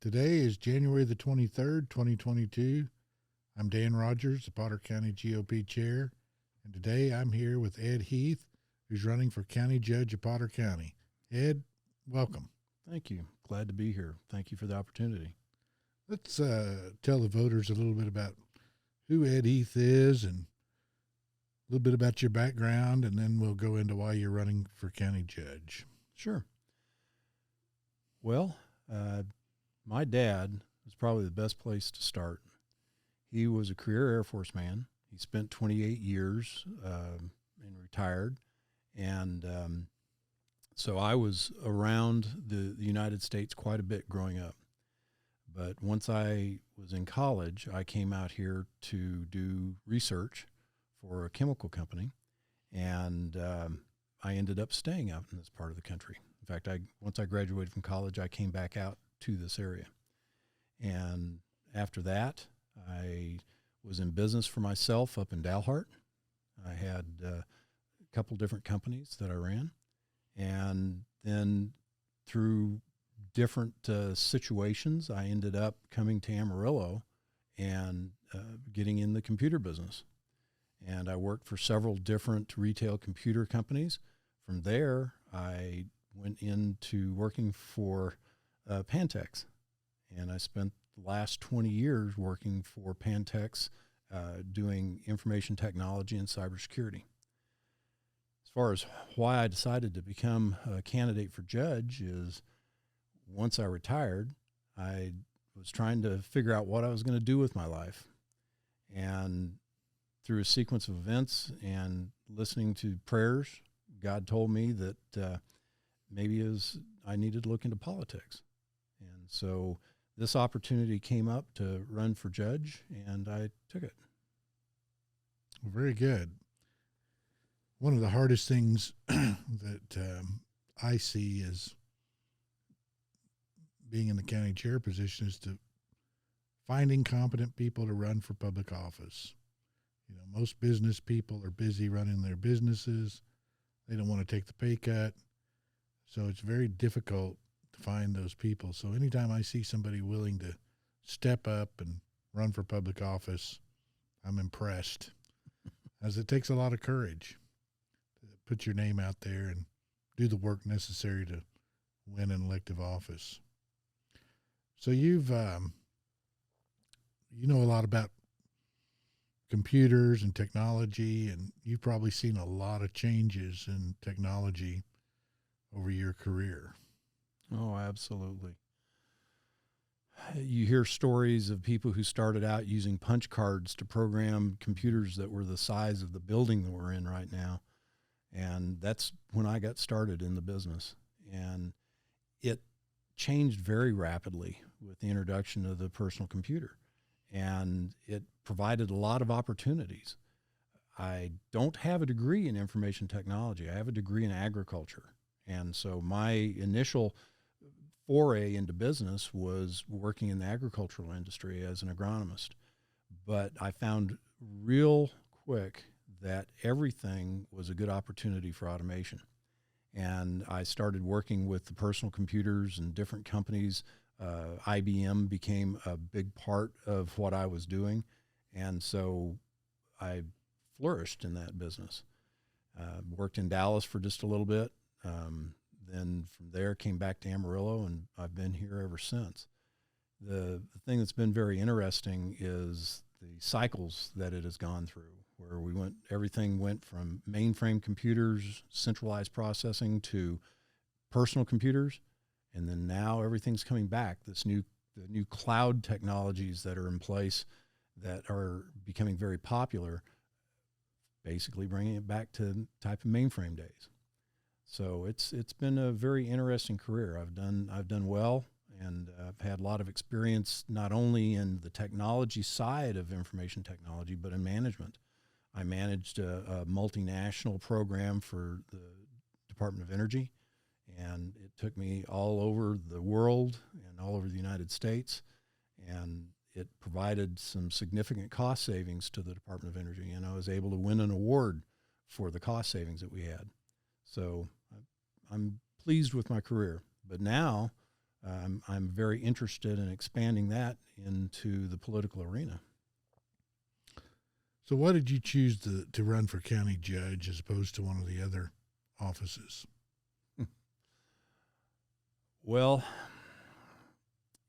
Today is January the 23rd, 2022. I'm Dan Rogers, the Potter County GOP Chair, and today I'm here with Ed Heath, who's running for County Judge of Potter County. Ed, welcome. Thank you. Glad to be here. Thank you for the opportunity. Let's tell the voters a little bit about who Ed Heath is and a little bit about your background, and then we'll go into why you're running for County Judge. Sure. Well, my dad is probably the best place to start. He was a career Air Force man. He spent 28 years and retired. And so I was around the United States quite a bit growing up. But once I was in college, I came out here to do research for a chemical company. And I ended up staying out in this part of the country. In fact, once I graduated from college, I came back out to this area. And after that, I was in business for myself up in Dalhart. I had a couple different companies that I ran. And then through different situations, I ended up coming to Amarillo and getting in the computer business. And I worked for several different retail computer companies. From there, I went into working for Pantex. And I spent the last 20 years working for Pantex, doing information technology and cybersecurity. As far as why I decided to become a candidate for judge is once I retired, I was trying to figure out what I was going to do with my life. And through a sequence of events and listening to prayers, God told me that maybe I needed to look into politics. And so this opportunity came up to run for judge, and I took it. Very good. One of the hardest things that I see is being in the county chair position is to finding competent people to run for public office. You know, most business people are busy running their businesses. They don't want to take the pay cut. So it's very difficult to find those people. So anytime I see somebody willing to step up and run for public office, I'm impressed, as it takes a lot of courage to put your name out there and do the work necessary to win an elective office. So you've, you know a lot about computers and technology, and you've probably seen a lot of changes in technology over your career. Oh, absolutely. You hear stories of people who started out using punch cards to program computers that were the size of the building that we're in right now. And that's when I got started in the business. And it changed very rapidly with the introduction of the personal computer. And it provided a lot of opportunities. I don't have a degree in information technology. I have a degree in agriculture. And so my initial foray into business was working in the agricultural industry as an agronomist. But I found real quick that everything was a good opportunity for automation. And I started working with the personal computers and different companies. IBM became a big part of what I was doing. And so I flourished in that business. Worked in Dallas for just a little bit. Then from there came back to Amarillo, and I've been here ever since. The thing that's been very interesting is the cycles that it has gone through, where everything went from mainframe computers, centralized processing, to personal computers, and then now everything's coming back. The new cloud technologies that are in place that are becoming very popular, basically bringing it back to the type of mainframe days. So it's been a very interesting career. I've done well, and I've had a lot of experience not only in the technology side of information technology, but in management. I managed a multinational program for the Department of Energy, and it took me all over the world and all over the United States, and it provided some significant cost savings to the Department of Energy, and I was able to win an award for the cost savings that we had. So I'm pleased with my career. But now I'm very interested in expanding that into the political arena. So why did you choose to run for county judge as opposed to one of the other offices? Well,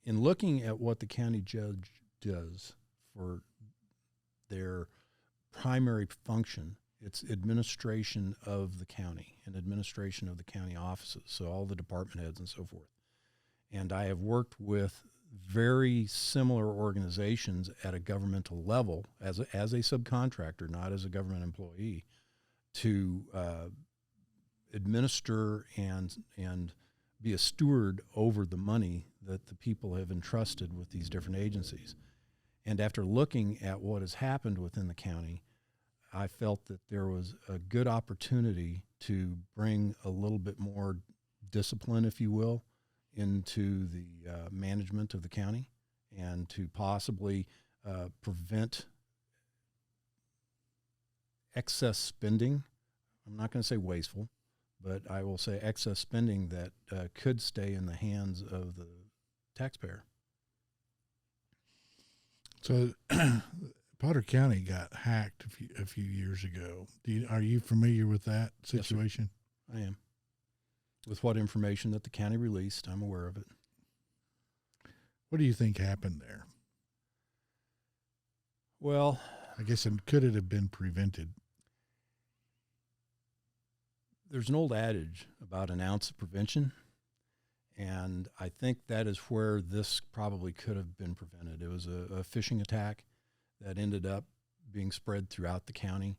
in looking at what the county judge does for their primary function, it's administration of the county and administration of the county offices, so all the department heads and so forth. And I have worked with very similar organizations at a governmental level as a subcontractor, not as a government employee, to administer and be a steward over the money that the people have entrusted with these different agencies. And after looking at what has happened within the county, I felt that there was a good opportunity to bring a little bit more discipline, if you will, into the management of the county, and to possibly prevent excess spending. I'm not going to say wasteful, but I will say excess spending that could stay in the hands of the taxpayer. So Potter County got hacked a few years ago. Are you familiar with that situation? Yes, I am. With what information that the county released, I'm aware of it. What do you think happened there? Well, I guess could it have been prevented? There's an old adage about an ounce of prevention, and I think that is where this probably could have been prevented. It was a phishing attack that ended up being spread throughout the county,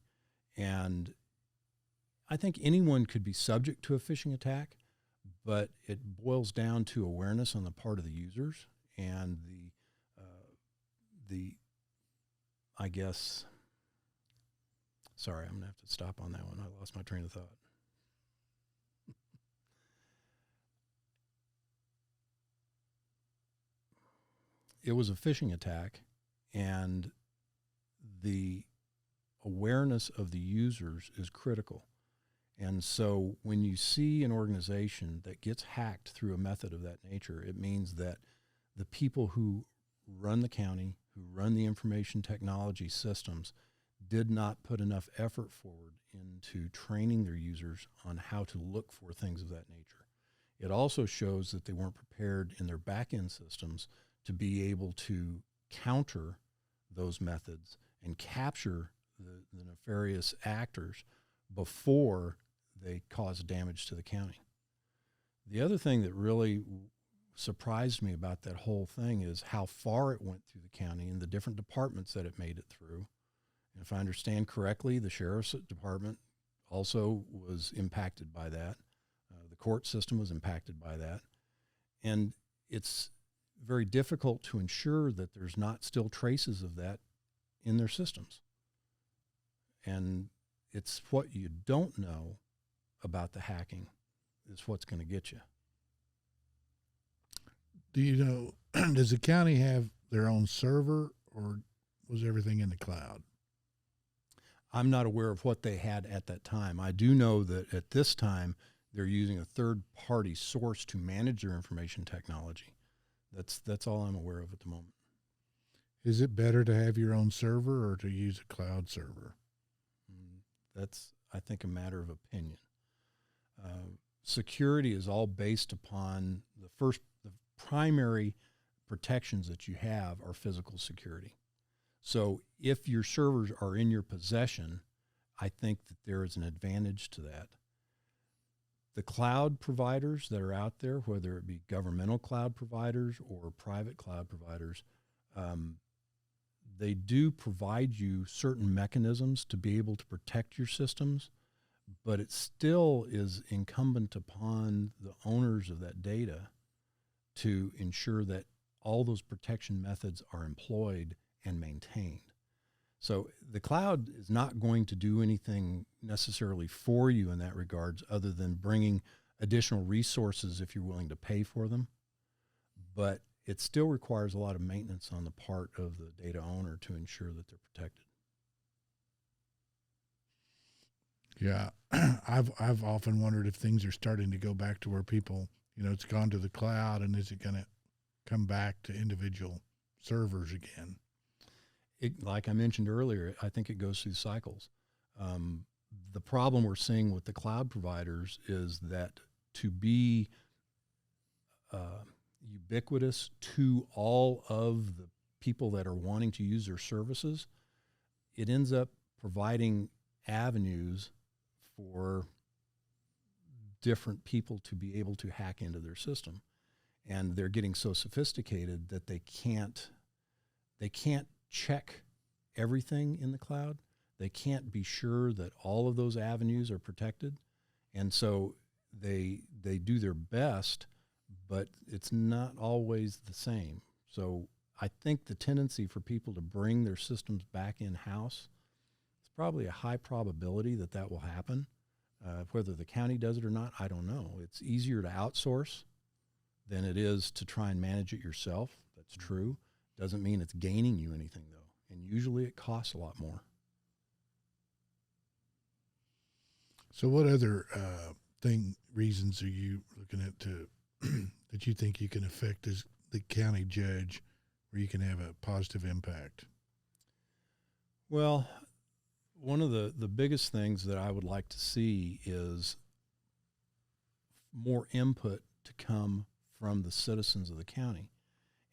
and I think anyone could be subject to a phishing attack, but it boils down to awareness on the part of the users and I guess, sorry, I'm going to have to stop on that one. I lost my train of thought. It was a phishing attack, and the awareness of the users is critical. And so when you see an organization that gets hacked through a method of that nature, it means that the people who run the county, who run the information technology systems, did not put enough effort forward into training their users on how to look for things of that nature. It also shows that they weren't prepared in their back-end systems to be able to counter those methods and capture the nefarious actors before they cause damage to the county. The other thing that really surprised me about that whole thing is how far it went through the county and the different departments that it made it through. And if I understand correctly, the sheriff's department also was impacted by that. The court system was impacted by that. And it's very difficult to ensure that there's not still traces of that in their systems. And it's what you don't know about the hacking is what's going to get you. Do you know, does the county have their own server, or was everything in the cloud? I'm not aware of what they had at that time. I do know that at this time, they're using a third-party source to manage their information technology. That's all I'm aware of at the moment. Is it better to have your own server or to use a cloud server? That's, I think, a matter of opinion. Security is all based upon the primary protections that you have are physical security. So if your servers are in your possession, I think that there is an advantage to that. The cloud providers that are out there, whether it be governmental cloud providers or private cloud providers, they do provide you certain mechanisms to be able to protect your systems, but it still is incumbent upon the owners of that data to ensure that all those protection methods are employed and maintained. So the cloud is not going to do anything necessarily for you in that regards other than bringing additional resources if you're willing to pay for them. But it still requires a lot of maintenance on the part of the data owner to ensure that they're protected. Yeah, I've often wondered if things are starting to go back to where people it's gone to the cloud, and is it going to come back to individual servers again? Like I mentioned earlier, I think it goes through cycles. The problem we're seeing with the cloud providers is that to be ubiquitous to all of the people that are wanting to use their services, it ends up providing avenues for different people to be able to hack into their system. And they're getting so sophisticated that they can't check everything in the cloud. They can't be sure that all of those avenues are protected. And so they do their best, but it's not always the same. So I think the tendency for people to bring their systems back in-house, it's probably a high probability that that will happen. Whether the county does it or not, I don't know. It's easier to outsource than it is to try and manage it yourself. That's true. Doesn't mean it's gaining you anything, though. And usually it costs a lot more. So what other reasons are you looking at to that you think you can affect as the county judge where you can have a positive impact? Well, one of the biggest things that I would like to see is more input to come from the citizens of the county,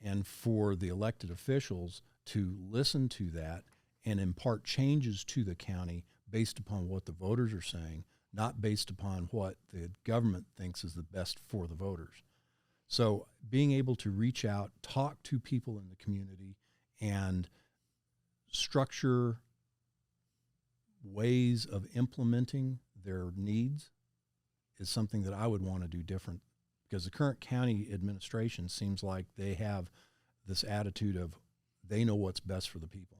and for the elected officials to listen to that and impart changes to the county based upon what the voters are saying, not based upon what the government thinks is the best for the voters. So being able to reach out, talk to people in the community, and structure ways of implementing their needs is something that I would want to do different, because the current county administration seems like they have this attitude of they know what's best for the people.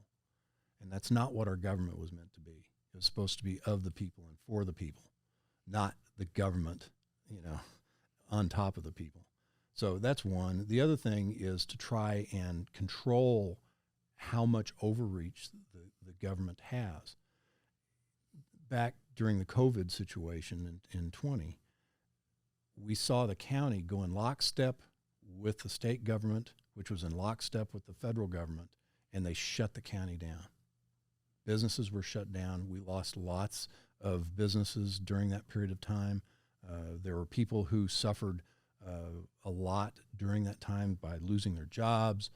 And that's not what our government was meant to be. It was supposed to be of the people and for the people, not the government, on top of the people. So that's one. The other thing is to try and control how much overreach the government has. Back during the COVID situation in 20, we saw the county go in lockstep with the state government, which was in lockstep with the federal government, and they shut the county down. Businesses were shut down. We lost lots of businesses during that period of time. There were people who suffered a lot during that time by losing their jobs.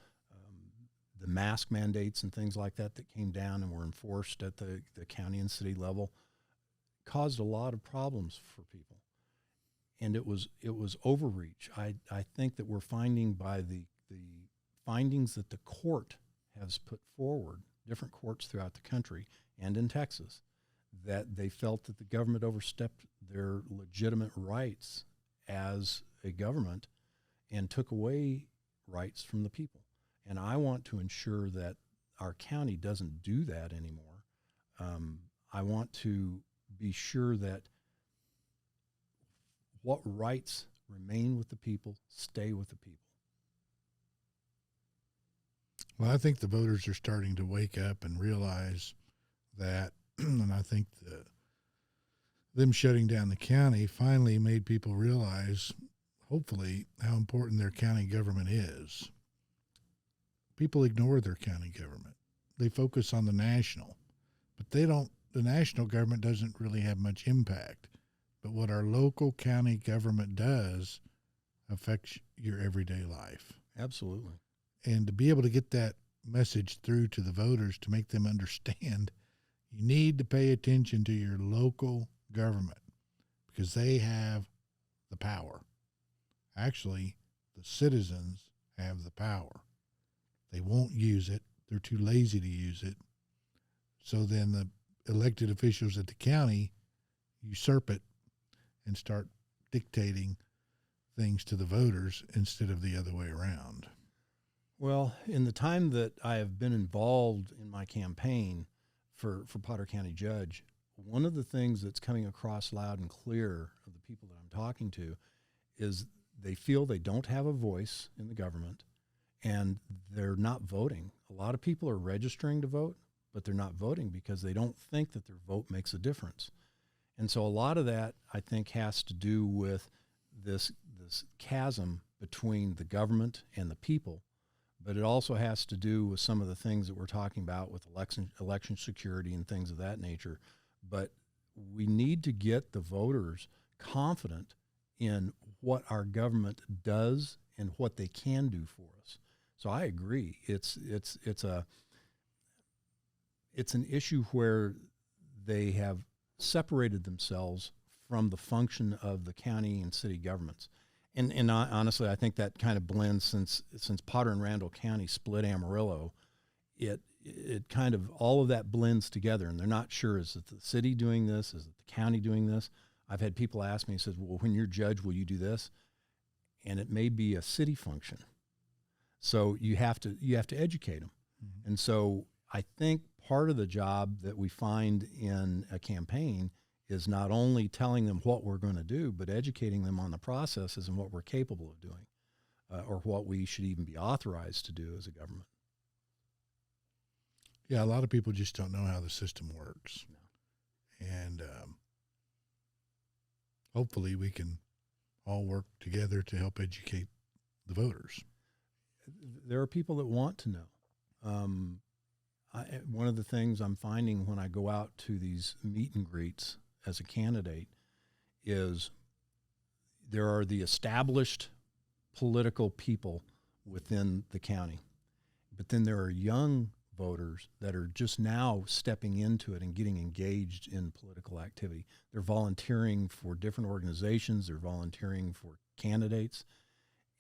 The mask mandates and things like that came down and were enforced at the county and city level caused a lot of problems for people. And it was overreach. I think that we're finding by the findings that the court has put forward, different courts throughout the country and in Texas, that they felt that the government overstepped their legitimate rights as a government and took away rights from the people. And I want to ensure that our county doesn't do that anymore. I want to be sure that what rights remain with the people stay with the people. Well, I think the voters are starting to wake up and realize that, and I think them shutting down the county finally made people realize, hopefully, how important their county government is. People ignore their county government. They focus on the national, but the national government doesn't really have much impact. But what our local county government does affects your everyday life. Absolutely. And to be able to get that message through to the voters to make them understand, you need to pay attention to your local government because they have the power. Actually, the citizens have the power. They won't use it. They're too lazy to use it. So then the elected officials at the county usurp it and start dictating things to the voters instead of the other way around. Well, in the time that I have been involved in my campaign for Potter County Judge, one of the things that's coming across loud and clear of the people that I'm talking to is they feel they don't have a voice in the government and they're not voting. A lot of people are registering to vote, but they're not voting because they don't think that their vote makes a difference. And so a lot of that, I think, has to do with this this chasm between the government and the people, but it also has to do with some of the things that we're talking about with election security and things of that nature. But we need to get the voters confident in what our government does and what they can do for us. So I agree. It's an issue where they have separated themselves from the function of the county and city governments. And honestly, I think that kind of blends since Potter and Randall County split Amarillo. It kind of, all of that blends together, and they're not sure, is it the city doing this? Is it the county doing this? I've had people ask me, says, well, when you're judge, will you do this? And it may be a city function. So you have to educate them. Mm-hmm. And so I think part of the job that we find in a campaign is not only telling them what we're going to do, but educating them on the processes and what we're capable of doing, or what we should even be authorized to do as a government. Yeah, a lot of people just don't know how the system works. No. And hopefully we can all work together to help educate the voters. There are people that want to know. One of the things I'm finding when I go out to these meet and greets as a candidate is there are the established political people within the county, but then there are young voters that are just now stepping into it and getting engaged in political activity. They're volunteering for different organizations, they're volunteering for candidates,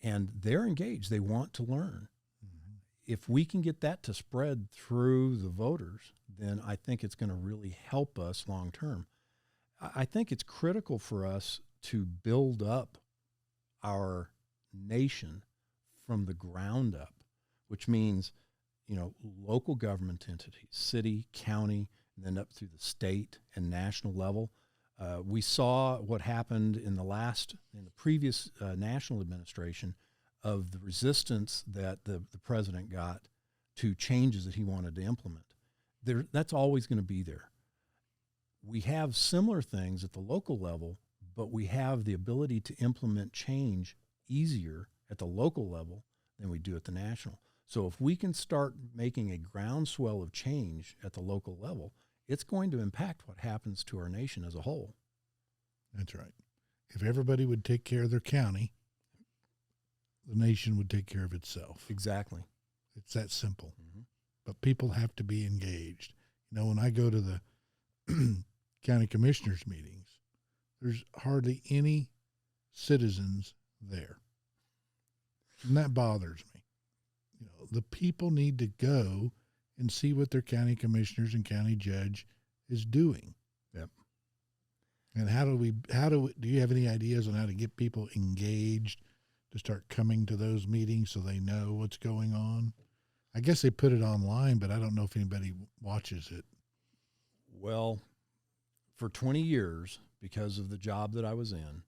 and they're engaged. They want to learn. Mm-hmm. If we can get that to spread through the voters, then I think it's going to really help us long term. I think it's critical for us to build up our nation from the ground up, which means, local government entities, city, county, and then up through the state and national level. We saw what happened in the previous national administration of the resistance that the president got to changes that he wanted to implement. That's always going to be there. We have similar things at the local level, but we have the ability to implement change easier at the local level than we do at the national. So if we can start making a groundswell of change at the local level, it's going to impact what happens to our nation as a whole. That's right. If everybody would take care of their county, the nation would take care of itself. Exactly. It's that simple. Mm-hmm. But people have to be engaged. When I go to the county commissioners meetings, there's hardly any citizens there. And that bothers me. The people need to go and see what their county commissioners and county judge is doing. Yep. And do you have any ideas on how to get people engaged to start coming to those meetings so they know what's going on? I guess they put it online, but I don't know if anybody watches it. Well, for 20 years, because of the job that I was in,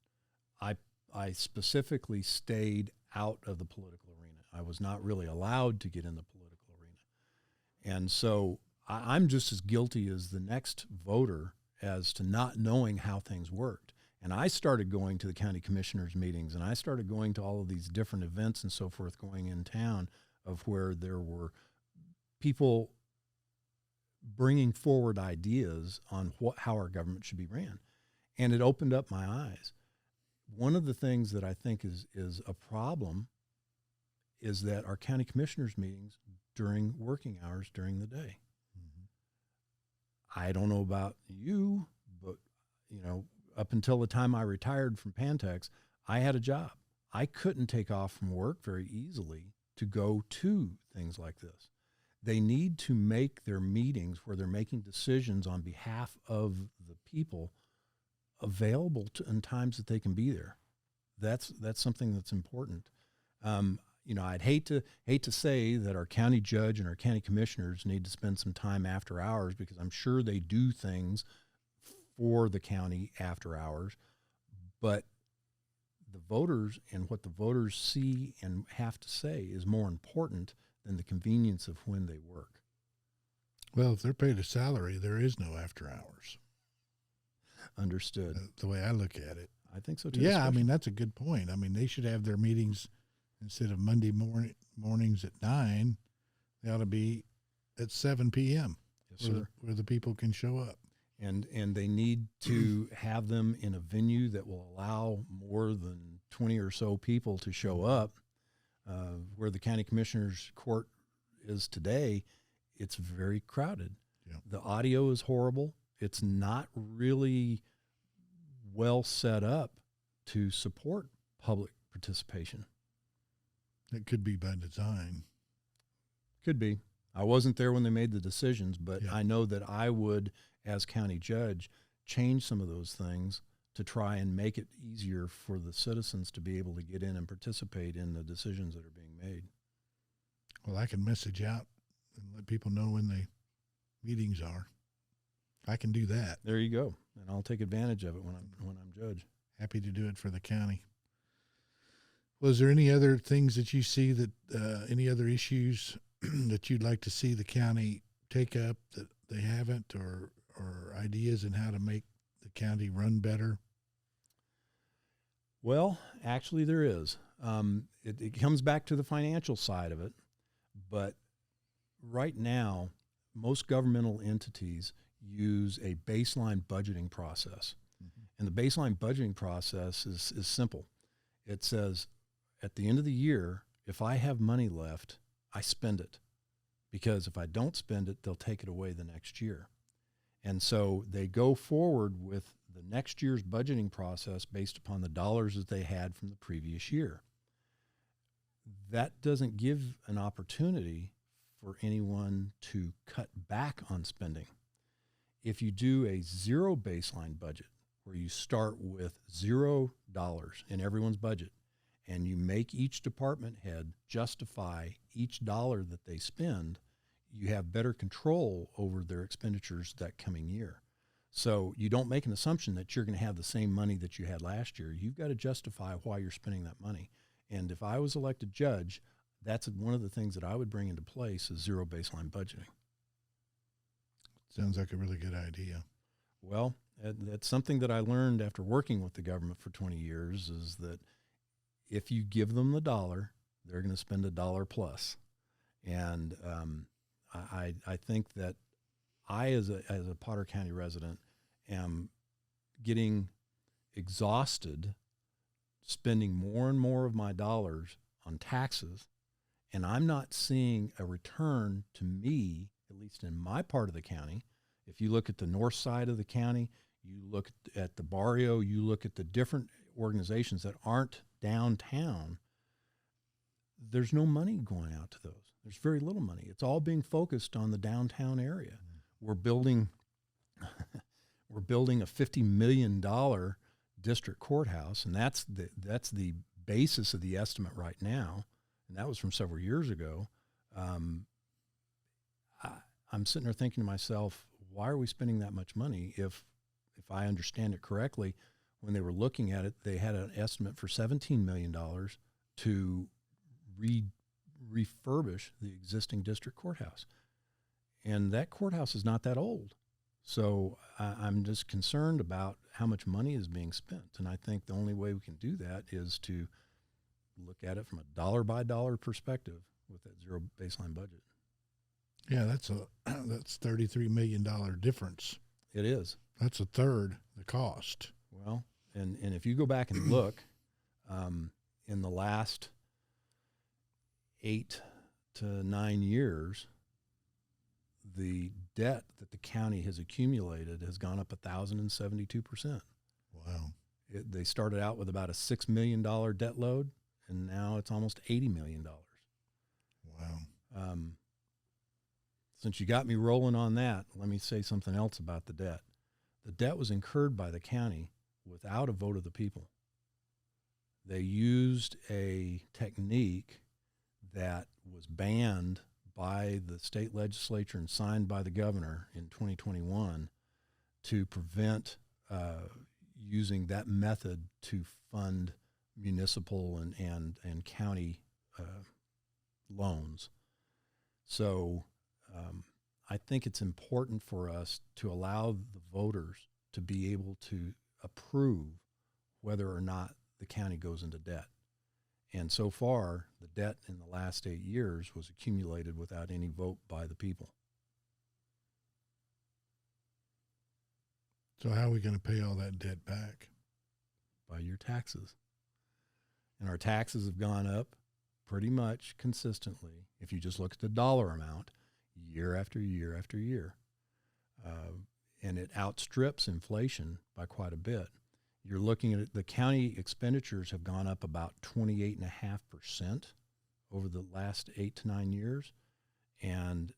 I specifically stayed out of the political arena. I was not really allowed to get in the political arena. And so I'm just as guilty as the next voter as to not knowing how things worked. And I started going to the county commissioners meetings, and I started going to all of these different events and so forth going in town of where there were people bringing forward ideas on how our government should be ran. And it opened up my eyes. One of the things that I think is a problem is that our county commissioners meetings during working hours during the day. Mm-hmm. I don't know about you, but, up until the time I retired from Pantex, I had a job. I couldn't take off from work very easily to go to things like this. They need to make their meetings where they're making decisions on behalf of the people available in times that they can be there. That's something that's important. I'd hate to say that our county judge and our county commissioners need to spend some time after hours, because I'm sure they do things for the county after hours, but the voters and what the voters see and have to say is more important than the convenience of when they work. Well, if they're paid a salary, there is no after hours. Understood. The way I look at it. I think so too. Yeah, I mean, that's a good point. I mean, they should have their meetings instead of Monday mornings at 9, they ought to be at 7 p.m. Yes, where the people can show up. And they need to have them in a venue that will allow more than 20 or so people to show up. Where the county commissioner's court is today, it's very crowded. Yeah. The audio is horrible. It's not really well set up to support public participation. It could be by design. Could be. I wasn't there when they made the decisions, but Yeah. I know that I would, as county judge, change some of those things to try and make it easier for the citizens to be able to get in and participate in the decisions that are being made. Well, I can message out and let people know when the meetings are. I can do that. There you go. And I'll take advantage of it when I'm judge. Happy to do it for the county. Well, is there any other things that you see that, any other issues that you'd like to see the county take up that they haven't, or ideas in how to make the county run better? Well, actually there is. It comes back to the financial side of it, but right now, most governmental entities use a baseline budgeting process. Mm-hmm. And the baseline budgeting process is simple. It says, at the end of the year, if I have money left, I spend it. Because if I don't spend it, they'll take it away the next year. And so they go forward with the next year's budgeting process based upon the dollars that they had from the previous year. That doesn't give an opportunity for anyone to cut back on spending. If you do a zero baseline budget, where you start with $0 in everyone's budget, and you make each department head justify each dollar that they spend, you have better control over their expenditures that coming year. So you don't make an assumption that you're going to have the same money that you had last year. You've got to justify why you're spending that money. And if I was elected judge, that's one of the things that I would bring into place is zero baseline budgeting. Sounds like a really good idea. Well, that's something that I learned after working with the government for 20 years is that if you give them the dollar, they're going to spend $1 plus. And I think that I, as a Potter County resident, am getting exhausted spending more and more of my dollars on taxes, and I'm not seeing a return to me, at least in my part of the county. If you look at the north side of the county, you look at the barrio, you look at the different organizations that aren't downtown, there's no money going out to those. There's very little money. It's all being focused on the downtown area. We're building a $50 million district courthouse, and that's the basis of the estimate right now, and that was from several years ago. I'm sitting there thinking to myself, why are we spending that much money? If I understand it correctly, when they were looking at it, they had an estimate for $17 million to refurbish the existing district courthouse. And that courthouse is not that old. So I'm just concerned about how much money is being spent. And I think the only way we can do that is to look at it from a dollar by dollar perspective with that zero baseline budget. Yeah, that's $33 million difference. It is. That's a third the cost. Well, and if you go back and look, in the last 8 to 9 years, the debt that the county has accumulated has gone up 1,072%. Wow. They started out with about a $6 million debt load, and now it's almost $80 million. Wow. Since you got me rolling on that, let me say something else about the debt. The debt was incurred by the county without a vote of the people. They used a technique that was banned by the state legislature and signed by the governor in 2021 to prevent using that method to fund municipal and county loans. So I think it's important for us to allow the voters to be able to approve whether or not the county goes into debt. And so far, the debt in the last 8 years was accumulated without any vote by the people. So how are we going to pay all that debt back? By your taxes. And our taxes have gone up pretty much consistently, if you just look at the dollar amount, year after year after year. And it outstrips inflation by quite a bit. You're looking at it, the county expenditures have gone up about 28.5% over the last 8 to 9 years. And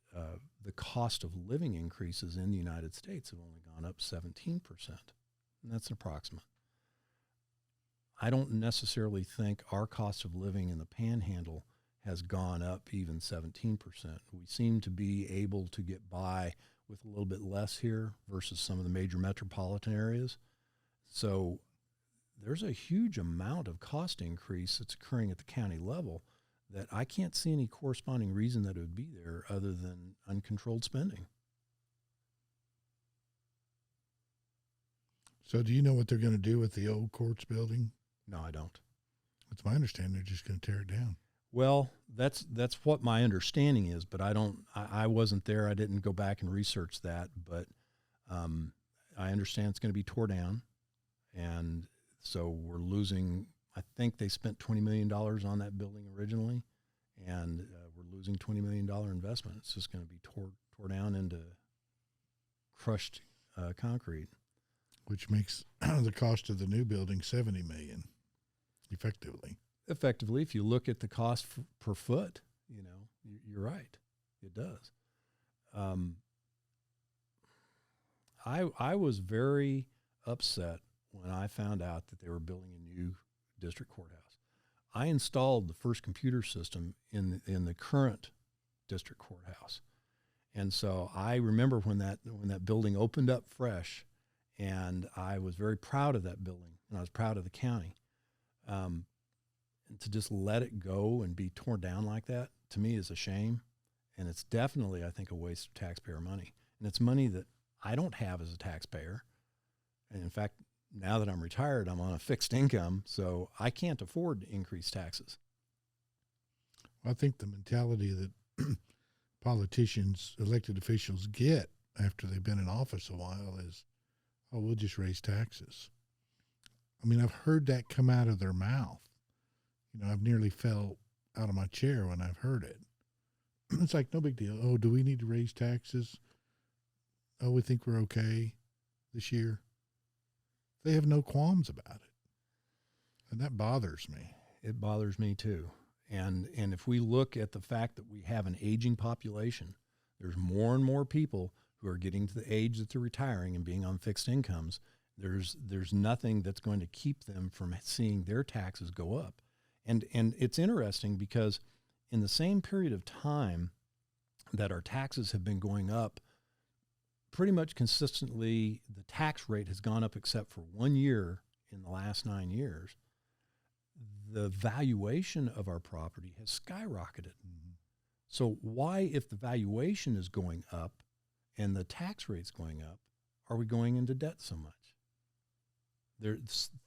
the cost of living increases in the United States have only gone up 17%. And that's an approximate. I don't necessarily think our cost of living in the Panhandle has gone up even 17%. We seem to be able to get by with a little bit less here versus some of the major metropolitan areas. So there's a huge amount of cost increase that's occurring at the county level that I can't see any corresponding reason that it would be there other than uncontrolled spending. So do you know what they're going to do with the old courts building? No, I don't. It's my understanding they're just going to tear it down. Well, that's what my understanding is, but I wasn't there. I didn't go back and research that, but I understand it's going to be tore down. And so we're losing, I think they spent $20 million on that building originally, and we're losing $20 million investment. It's just going to be tore down into crushed concrete. Which makes the cost of the new building $70 million, effectively. Effectively, if you look at the cost per foot, you're right. It does. I was very upset when I found out that they were building a new district courthouse. I installed the first computer system in the current district courthouse, and so I remember when that building opened up fresh, and I was very proud of that building, and I was proud of the county. And to just let it go and be torn down like that, to me, is a shame. And it's definitely, I think, a waste of taxpayer money. And it's money that I don't have as a taxpayer. And in fact, now that I'm retired, I'm on a fixed income, so I can't afford to increase taxes. I think the mentality that politicians, elected officials get after they've been in office a while is, oh, we'll just raise taxes. I mean, I've heard that come out of their mouth. I've nearly fell out of my chair when I've heard it. It's like, no big deal. Oh, do we need to raise taxes? Oh, we think we're okay this year. They have no qualms about it. And that bothers me. It bothers me too. And if we look at the fact that we have an aging population, there's more and more people who are getting to the age that they're retiring and being on fixed incomes. There's nothing that's going to keep them from seeing their taxes go up. And it's interesting because in the same period of time that our taxes have been going up, pretty much consistently, the tax rate has gone up except for 1 year in the last 9 years. The valuation of our property has skyrocketed. Mm-hmm. So why, if the valuation is going up and the tax rate's going up, are we going into debt so much?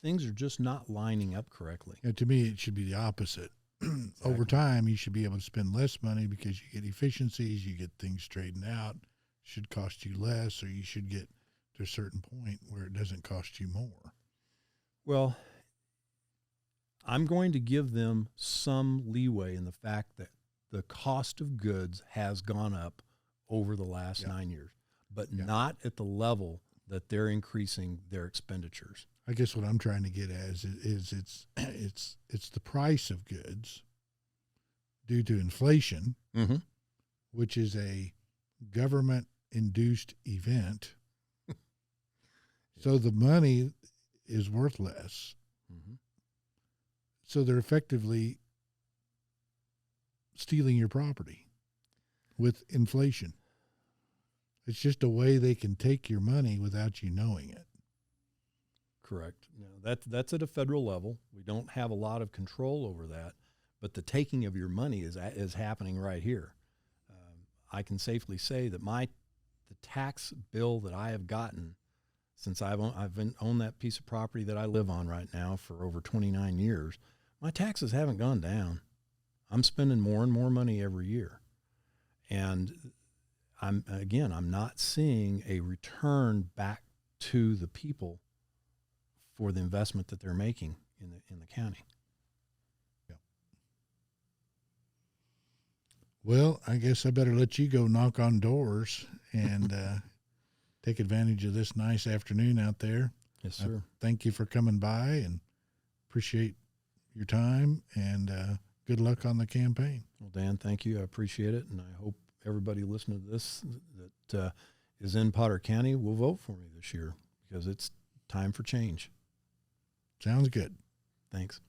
Things are just not lining up correctly. Yeah, to me, it should be the opposite. Exactly. Over time, you should be able to spend less money because you get efficiencies, you get things straightened out. It should cost you less, or you should get to a certain point where it doesn't cost you more. Well, I'm going to give them some leeway in the fact that the cost of goods has gone up over the last 9 years, but not at the level that they're increasing their expenditures. I guess what I'm trying to get at is it's the price of goods due to inflation, mm-hmm. which is a government-induced event. So the money is worth less. Mm-hmm. So they're effectively stealing your property with inflation. It's just a way they can take your money without you knowing it. Correct. No, that's at a federal level. We don't have a lot of control over that, but the taking of your money is happening right here. I can safely say that the tax bill that I have gotten since I've been owned that piece of property that I live on right now for over 29 years, my taxes haven't gone down. I'm spending more and more money every year. And I'm not seeing a return back to the people for the investment that they're making in the county. Yeah. Well, I guess I better let you go knock on doors and take advantage of this nice afternoon out there. Yes, sir. Thank you for coming by and appreciate your time, and good luck on the campaign. Well, Dan, thank you. I appreciate it. And I hope everybody listening to this that is in Potter County will vote for me this year, because it's time for change. Sounds good. Thanks.